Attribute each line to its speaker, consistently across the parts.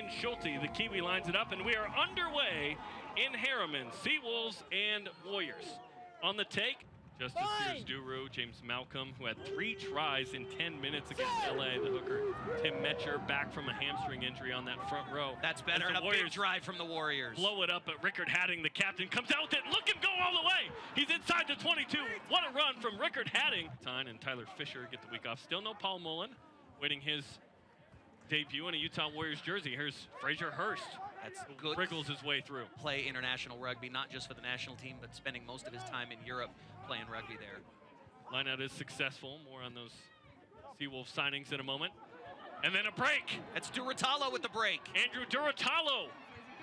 Speaker 1: Schulte. The Kiwi lines it up, and we are underway in Harriman. Seawolves and Warriors. On the take, Justice Sears-Duru, James Malcolm, who had 3 tries in 10 minutes against LA. The hooker, Tim Metcher, back from a hamstring injury on that front row.
Speaker 2: That's better, and a big drive from the Warriors.
Speaker 1: Blow it up, but Rickard Hadding, the captain, comes out with it. Look him go all the way. He's inside the 22. What a run from Rickard Hadding. And Tyler Fisher get the week off. Still no Paul Mullen, waiting his debut in a Utah Warriors jersey. Here's Fraser Hurst.
Speaker 2: That's good.
Speaker 1: Wriggles his way through.
Speaker 2: Play international rugby, not just for the national team, but spending most of his time in Europe playing rugby there.
Speaker 1: Lineout is successful. More on those Seawolves signings in a moment. And then a break.
Speaker 2: That's Duratalo with the break.
Speaker 1: Andrew Duratalo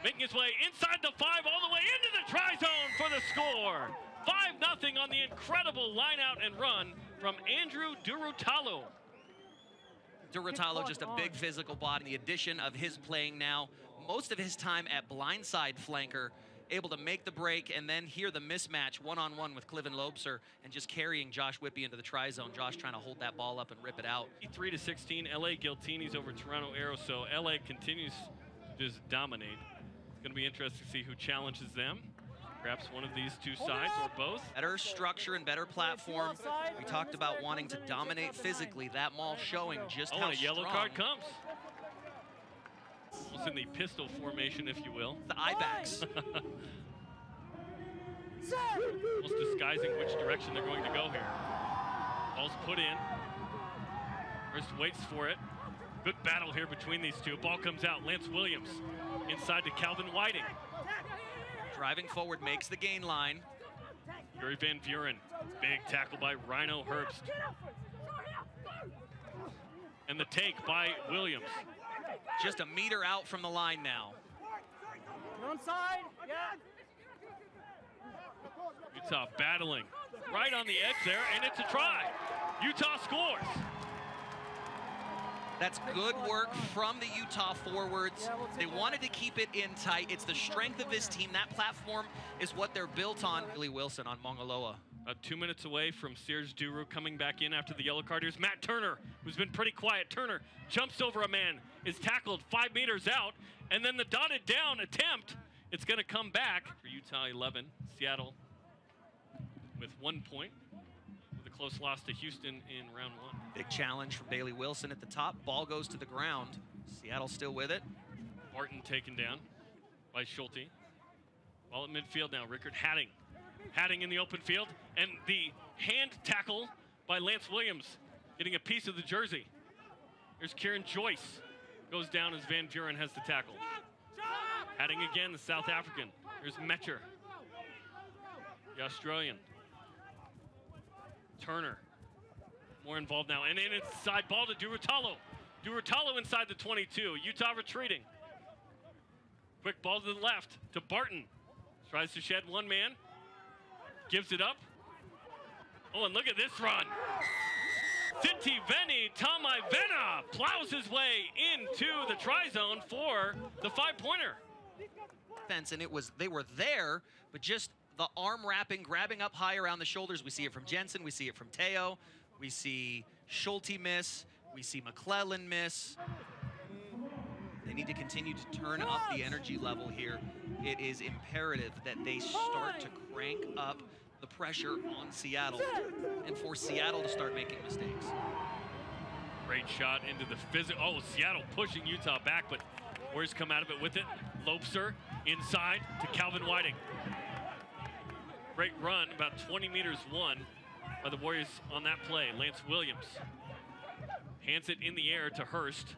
Speaker 1: making his way inside the 5, all the way into the try zone for the score. 5-0 on the incredible lineout and run from Andrew Duratalo.
Speaker 2: Duratalo, just a big physical body. The addition of his playing now most of his time at blindside flanker, able to make the break and then hear the mismatch one-on-one with Cliven Lobser and just carrying Josh Whippy into the try zone. Josh trying to hold that ball up and rip it out.
Speaker 1: 3-16, LA Giltinis over Toronto Arrow, so LA continues to just dominate. It's going to be interesting to see who challenges them. Perhaps one of these two sides or both.
Speaker 2: Better structure and better platform. We talked about wanting to dominate physically. That maul showing just how
Speaker 1: a yellow
Speaker 2: strong.
Speaker 1: Card comes. Almost in the pistol formation, if you will.
Speaker 2: The Ibex.
Speaker 1: Almost disguising which direction they're going to go here. Ball's put in. First waits for it. Good battle here between these two. Ball comes out. Lance Williams inside to Calvin Whiting.
Speaker 2: Driving forward, makes the gain line.
Speaker 1: Yuri Van Vuren. Big tackle by Rhino Herbst. And the take by Williams.
Speaker 2: Just a meter out from the line now.
Speaker 3: Onside, yeah.
Speaker 1: Utah battling right on the edge there, and it's a try. Utah scores.
Speaker 2: That's good work from the Utah forwards. They wanted to keep it in tight. It's the strength of this team. That platform is what they're built on. Billy Wilson on Mongoloa.
Speaker 1: About 2 minutes away from Sears-Duru coming back in after the yellow card. Here's Matt Turner, who's been pretty quiet. Turner jumps over a man, is tackled 5 meters out, and then the dotted down attempt, it's going to come back for Utah 11. Seattle with 1 point with a close loss to Houston in round 1.
Speaker 2: Big challenge from Bailey Wilson at the top. Ball goes to the ground. Seattle still with it.
Speaker 1: Barton taken down by Schulte. Ball at midfield now. Rickard Hadding. Hadding in the open field, and the hand tackle by Lance Williams, getting a piece of the jersey. There's Kieran Joyce, goes down as Van Vuren has the tackle. Hadding again, the South African. There's Metcher, the Australian. Turner, more involved now, and then inside ball to Duratalo. Duratalo inside the 22, Utah retreating. Quick ball to the left to Barton. Tries to shed one man. Gives it up. Oh, and look at this run. Sitiveni Tamaivena plows his way into the try zone for the 5-pointer.
Speaker 2: Fence, and they were there, but just the arm wrapping, grabbing up high around the shoulders. We see it from Jensen, we see it from Teo, we see Schulte miss, we see McClellan miss. They need to continue to turn up the energy level here. It is imperative that they start to crank up the pressure on Seattle and for Seattle to start making mistakes.
Speaker 1: Great shot into the physical. Oh, Seattle pushing Utah back, but Warriors come out of it with it. Lobster inside to Calvin Whiting. Great run, about 20 meters won by the Warriors on that play. Lance Williams hands it in the air to Hurst.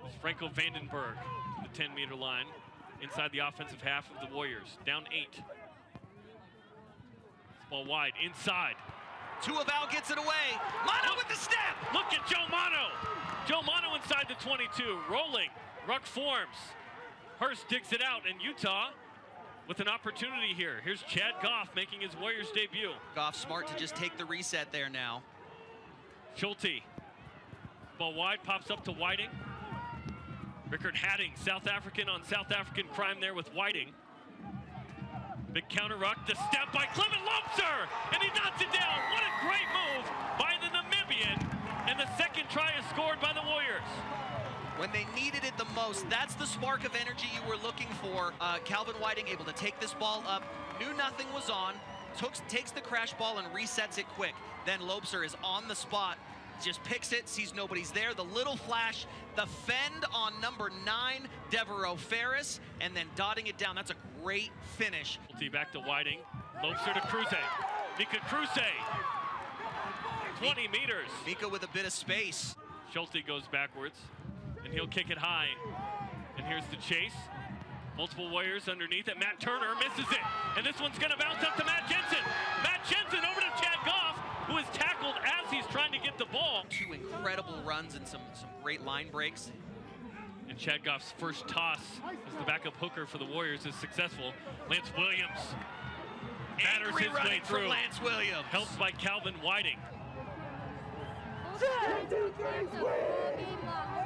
Speaker 1: It's Franco Vandenberg to the 10-meter line inside the offensive half of the Warriors. Down 8. Ball wide, inside.
Speaker 2: Tuaval gets it away. Mono with the step.
Speaker 1: Look at Joe Mono. Joe Mono inside the 22, rolling. Ruck forms. Hurst digs it out, and Utah with an opportunity here. Here's Chad Goff making his Warriors debut.
Speaker 2: Goff smart to just take the reset there now.
Speaker 1: Schulte. Ball wide, pops up to Whiting. Rickard Hadding, South African on South African crime there with Whiting. Big counter ruck, the step by Cliven Lobser, and he knocks it down. What a great move by the Namibian, and the second try is scored by the Warriors.
Speaker 2: When they needed it the most, that's the spark of energy you were looking for. Calvin Whiting able to take this ball up, knew nothing was on, takes the crash ball and resets it quick. Then Lobser is on the spot, just picks it, sees nobody's there. The little flash, the fend on number 9, Devereaux Ferris, and then dotting it down. That's a great finish.
Speaker 1: Back to Whiting, Lobser to Cruze. Mika Cruze, 20 meters.
Speaker 2: Mika with a bit of space.
Speaker 1: Schulte goes backwards, and he'll kick it high. And here's the chase. Multiple Warriors underneath it. Matt Turner misses it. And this one's going to bounce up to Matt Jensen. Matt Jensen over to Chad Goff, who is tackled as he's trying to get the ball.
Speaker 2: 2 incredible runs and some great line breaks.
Speaker 1: And Chad Goff's first toss as the backup hooker for the Warriors is successful. Lance Williams batters his way through.
Speaker 2: Lance Williams.
Speaker 1: Helped by Calvin Whiting.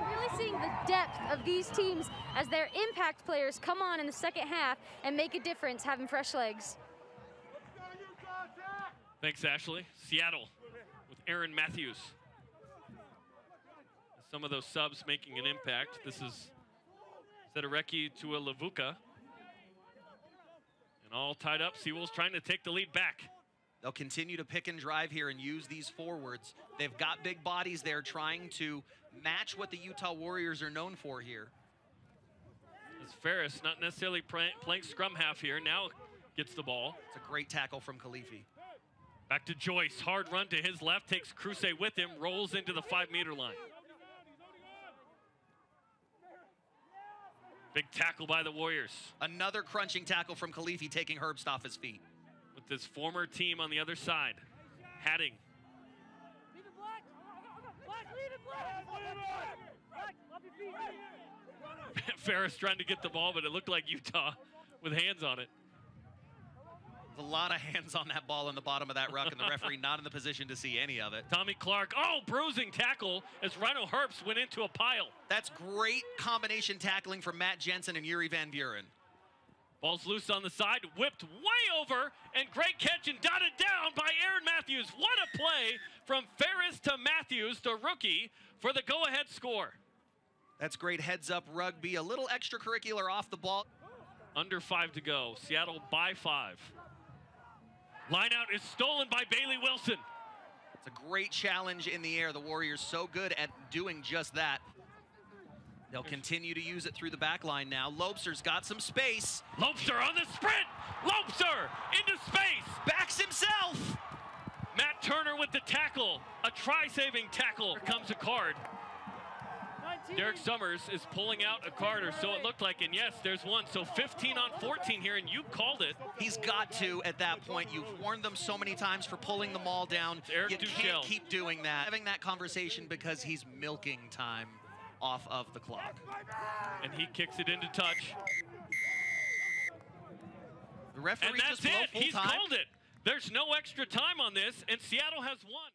Speaker 4: Really seeing the depth of these teams as their impact players come on in the second half and make a difference, having fresh legs.
Speaker 1: Thanks, Ashley. Seattle with Aaron Matthews. Some of those subs making an impact. This is Zedareki to a Lavuka. And all tied up. Seawolves trying to take the lead back.
Speaker 2: They'll continue to pick and drive here and use these forwards. They've got big bodies there trying to match what the Utah Warriors are known for here.
Speaker 1: As Ferris, not necessarily playing scrum half here, now gets the ball.
Speaker 2: It's a great tackle from Khalifi.
Speaker 1: Back to Joyce, hard run to his left, takes Cruze with him, rolls into the 5-meter line. Big tackle by the Warriors.
Speaker 2: Another crunching tackle from Khalifi, taking Herbst off his feet.
Speaker 1: With this former team on the other side. Hadding. Ferris trying to get the ball, but it looked like Utah with hands on it.
Speaker 2: A lot of hands on that ball in the bottom of that ruck, and the referee not in the position to see any of it.
Speaker 1: Tommy Clark, oh, bruising tackle as Rhino Herbst went into a pile.
Speaker 2: That's great combination tackling from Matt Jensen and Yuri Van Buren.
Speaker 1: Ball's loose on the side, whipped way over, and great catch and dotted down by Aaron Matthews. What a play from Ferris to Matthews, the rookie, for the go-ahead score.
Speaker 2: That's great heads-up rugby, a little extracurricular off the ball.
Speaker 1: Under 5 to go, Seattle by 5. Lineout is stolen by Bailey Wilson.
Speaker 2: It's a great challenge in the air. The Warriors so good at doing just that. They'll continue to use it through the back line now. Lobster's got some space.
Speaker 1: Lobster on the sprint. Lobster into space.
Speaker 2: Backs himself.
Speaker 1: Matt Turner with the tackle. A try-saving tackle. Here comes a card. Derek Summers is pulling out a card, or so it looked like, and yes, there's one. So 15 on 14 here, and you called it.
Speaker 2: He's got to at that point. You've warned them so many times for pulling the maul down. You can't keep doing that. Having that conversation because he's milking time off of the clock.
Speaker 1: And he kicks it into touch.
Speaker 2: The referee
Speaker 1: and that's
Speaker 2: just
Speaker 1: it. He's called it. There's no extra time on this, and Seattle has won.